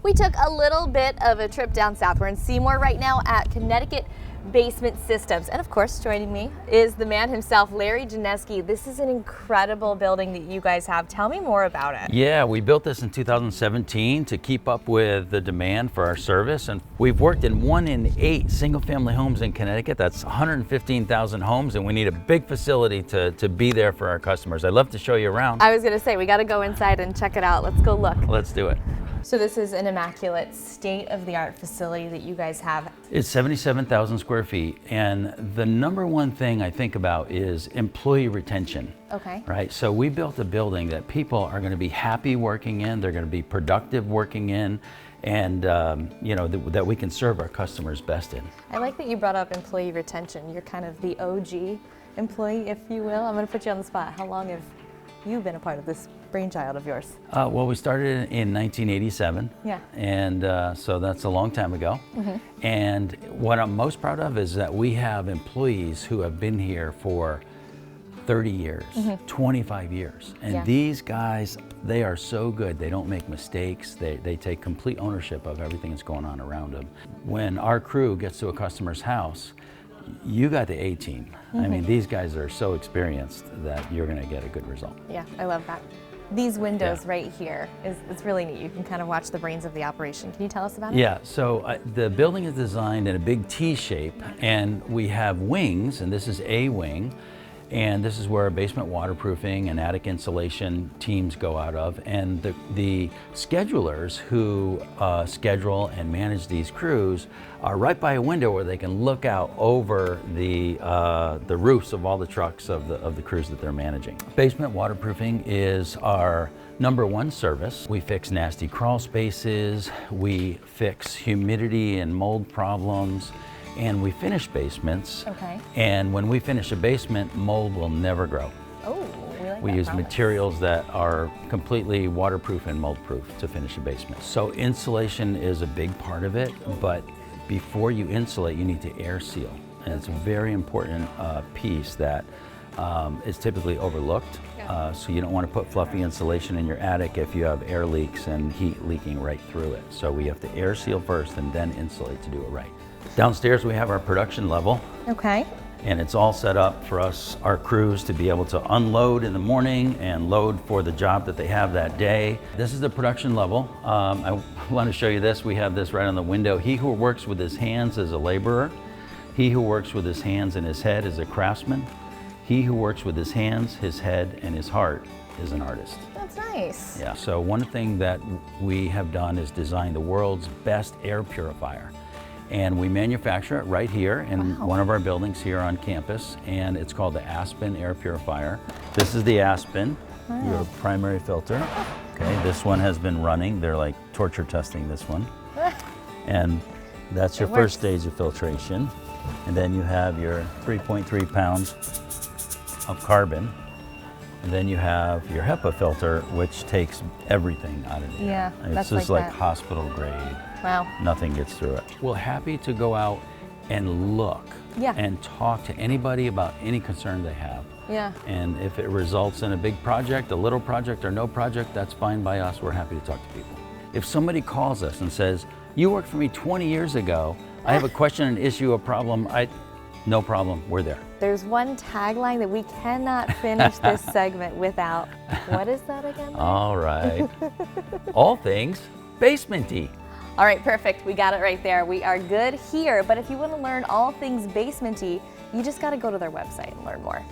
We took a little bit of a trip down south. We're in Seymour right now at Connecticut Basement Systems. And of course, joining me is the man himself, Larry Janesky. This is an incredible building that you guys have. Tell me more about it. Yeah, we built this in 2017 to keep up with the demand for our service. And we've worked in 1 in 8 single-family homes in Connecticut. That's 115,000 homes, and we need a big facility to be there for our customers. I'd love to show you around. I was gonna say, we gotta go inside and check it out. Let's go look. Let's do it. So this is an immaculate state-of-the-art facility that you guys have. It's 77,000 square feet, and the number one thing I think about is employee retention. Okay. Right, so we built a building that people are going to be happy working in, they're going to be productive working in, and that we can serve our customers best in. I like that you brought up employee retention. You're kind of the OG employee, if you will. I'm going to put you on the spot. How long have you been a part of this brainchild of yours? Well, we started in 1987. Yeah. And so that's a long time ago. Mm-hmm. And what I'm most proud of is that we have employees who have been here for 30 years, 25 years. And these guys, they are so good. They don't make mistakes. They take complete ownership of everything that's going on around them. When our crew gets to a customer's house, you got the A-team. I mean, these guys are so experienced that you're going to get a good result. Yeah, I love that. These windows right here, it's really neat. You can kind of watch the brains of the operation. Can you tell us about it? Yeah, so the building is designed in a big T shape, and we have wings, and this is a wing, and this is where our basement waterproofing and attic insulation teams go out of. And the schedulers who schedule and manage these crews are right by a window where they can look out over the roofs of all the trucks of the crews that they're managing. Basement waterproofing is our #1 service. We fix nasty crawl spaces, we fix humidity and mold problems, and we finish basements. Okay. And when we finish a basement, mold will never grow. Oh, we use materials that are completely waterproof and mold proof to finish a basement. So insulation is a big part of it, but before you insulate, you need to air seal. And it's a very important piece that is typically overlooked. So you don't want to put fluffy insulation in your attic if you have air leaks and heat leaking right through it. So we have to air seal first and then insulate to do it right. Downstairs we have our production level. Okay. And it's all set up for us, our crews, to be able to unload in the morning and load for the job that they have that day. This is the production level. I want to show you this. We have this right on the window. He who works with his hands is a laborer. He who works with his hands and his head is a craftsman. He who works with his hands, his head, and his heart is an artist. That's nice. Yeah, so one thing that we have done is design the world's best air purifier. And we manufacture it right here in one of our buildings here on campus, and it's called the Aspen Air Purifier. This is the Aspen, your primary filter. Okay, this one has been running. They're like torture testing this one. And that's your first stage of filtration. And then you have your 3.3 pounds of carbon. And then you have your HEPA filter, which takes everything out of the air. It's just like hospital grade. Wow. Nothing gets through it. We're happy to go out and look and talk to anybody about any concern they have. Yeah. And if it results in a big project, a little project, or no project, that's fine by us. We're happy to talk to people. If somebody calls us and says, "You worked for me 20 years ago, I have a question, an issue, a problem," no problem, we're there. There's one tagline that we cannot finish this segment without. What is that again? All right. All things basement-y. All right, perfect. We got it right there. We are good here, but if you want to learn all things basement-y, you just got to go to their website and learn more.